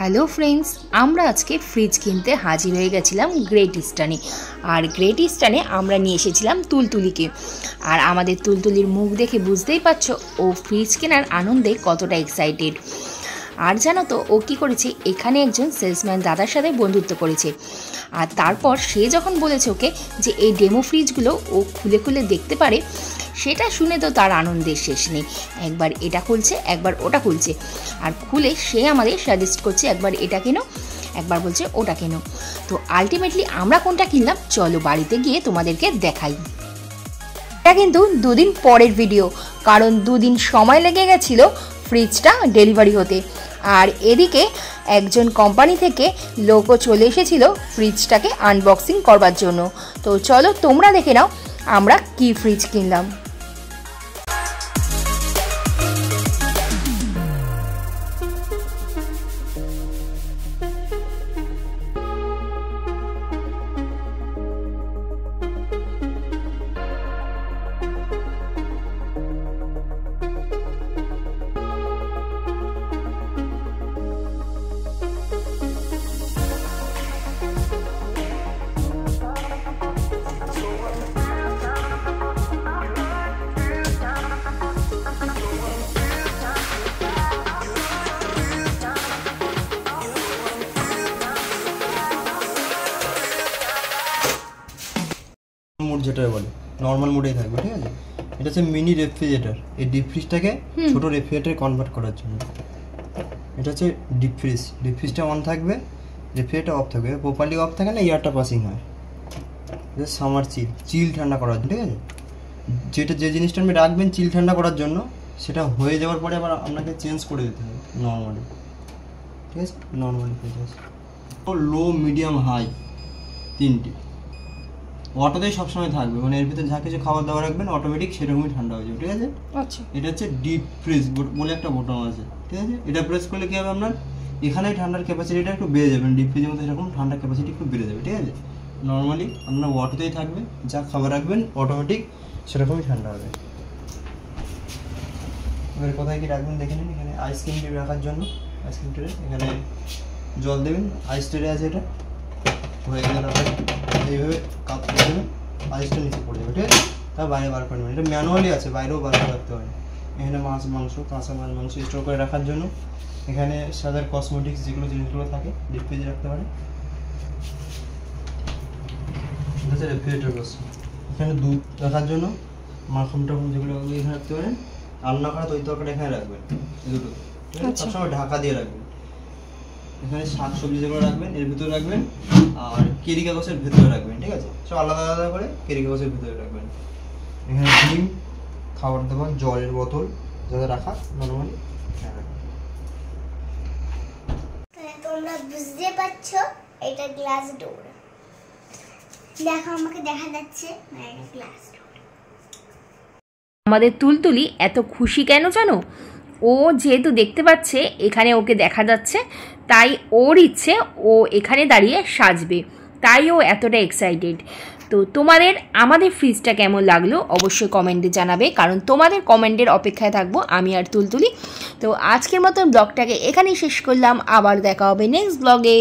Hello friends, আমরা আজকে fridge কিনতে হাজির হয়ে গেছিলাম গ্রেট ইস্টার্নে। আর গ্রেট ইস্টার্নে আমরা নিয়ে এসেছিলাম তুলতুলিকে। আর আমাদের তুলতুলির মুখ দেখে বুঝতেই পারছো ও ফ্রিজ কেনার আনন্দে কতটা এক্সাইটেড। আর জানো তো ও কী করেছে, এখানে একজন সেলসম্যান দাদার সাথে বন্ধুত্ব করেছে। আর তারপর সে যখন বলেছে ওকে যে এই ডেমো ফ্রিজগুলো ও খুলে খুলে দেখতে পারে, সেটা শুনে তো তার আনন্দের শেষ নেই। একবার এটা খুলছে, একবার ওটা খুলছে, আর খুলে সে আমাদের সাজেস্ট করছে একবার এটা কেনো, একবার বলছে ওটা কেনো। তো আলটিমেটলি আমরা কোনটা কিনলাম চলো বাড়িতে গিয়ে তোমাদেরকে দেখাই। এটা কিন্তু দুদিন পরের ভিডিও, কারণ দুদিন সময় লেগে গেছিলো ফ্রিজটা ডেলিভারি হতে। আর এদিকে একজন কোম্পানি থেকে লোকও চলে এসেছিল ফ্রিজটাকে আনবক্সিং করবার জন্য। তো চলো তোমরা দেখে নাও আমরা কি ফ্রিজ কিনলাম। মোড যেটা বলে নর্মাল মোডেই থাকবে, ঠিক আছে। এটা হচ্ছে মিনি রেফ্রিজারেটর। এই ডিপ ফ্রিজটাকে ছোট রেফ্রিজারেটরে কনভার্ট করার জন্য। এটা হচ্ছে ডিপ ফ্রিজ। ডিপ ফ্রিজটা অন থাকবে, রেফ্রিজারেটর অফ থাকবে। প্রপারলি অফ থাকে না, এয়ারটা পাসিং হয়। এটা সামার চিল ঠান্ডা করার জন্য, ঠিক আছে। যেটা যে জিনিসটা আপনি রাখবেন চিল ঠান্ডা করার জন্য, সেটা হয়ে যাওয়ার পরে আবার আপনাকে চেঞ্জ করে দিতে হবে নর্মালি, ঠিক আছে। নর্মালি লো মিডিয়াম হাই তিনটে অটোতেই সবসময় থাকবে, মানে এর ভিতরে যা কিছু খাবার দাবার রাখবেন অটোমেটিক সেরকমই ঠান্ডা হয়ে যাবে, ঠিক আছে। আচ্ছা, এটা হচ্ছে ডিপ ফ্রিজ বলে একটা বোতাম আছে, ঠিক আছে। এটা প্রেস করলে কী হবে, আপনার এখানে ঠান্ডার ক্যাপাসিটিটা একটু বেড়ে যাবে। ডিপ ফ্রিজের মধ্যে এরকম ঠান্ডার ক্যাপাসিটি একটু বেড়ে যাবে, ঠিক আছে। নর্মালি আপনার অটোতেই থাকবে, যা খাবার রাখবেন অটোমেটিক সেরকমই ঠান্ডা হবে। এবার কোথায় কি রাখবেন দেখে নিন। এখানে আইসক্রিম ট্রে রাখার জন্য আইসক্রিম ট্রে, এখানে জল দেবেন। আইস ট্রে আছে, এটা হয়ে গেলে এইভাবে কাপ করে দেবেন, আইসটা নিচে পড়ে যাবে, ঠিক আছে। তার বাইরে বার করে নেবেন। এটা ম্যানুয়ালি আছে, বাইরেও বার করে রাখতে হয়। এখানে মাছ মাংস, কাঁচা মাংস স্টোর করে রাখার জন্য। এখানে সাদার কসমেটিক্স যেগুলো জিনিসগুলো থাকে ডিপ ফ্রিজে রাখতে পারে। এটা হচ্ছে রেফ্রিজারেটর বক্স। এখানে দুধ রাখার জন্য, মাখন টাখন যেগুলো এখানে রাখতে পারেন। রান্না করা দই তরকারি এখানে রাখবেন, এই দুটো, ঠিক আছে। সবসময় ঢাকা দিয়ে রাখবেন। এখানে শাক সবজি যেগুলো রাখবেন এর ভিতরে রাখবেন, আর কেরি কাগজের ভিতরে রাখবেন, ঠিক আছে। সব আলাদা আলাদা করে কেরি কাগজের ভিতরে রাখবেন। এখানে ডিম, খাবার দাবার, জলের বোতল যাতে রাখা নর্মালি। তোমরা বুঝতে পারছো এটা গ্লাস ডোর। দেখো আমাকে দেখা যাচ্ছে এটা গ্লাস ডোর। আমাদের তুলতুলি এত খুশি কেন জানো? ও যেহেতু দেখতে পাচ্ছে এখানে ওকে দেখা যাচ্ছে, তাই ওর ইচ্ছে ও এখানে দাঁড়িয়ে সাজবে, তাই ও এতটা এক্সাইটেড। তো তোমাদের আমাদের ফ্রিজটা কেমন লাগলো অবশ্যই কমেন্টে জানাবে, কারণ তোমাদের কমেন্টের অপেক্ষায় থাকবো আমি আর তুলতুলি। তো আজকের মতো ব্লগটাকে এখানেই শেষ করলাম, আবার দেখা হবে নেক্সট ব্লগে।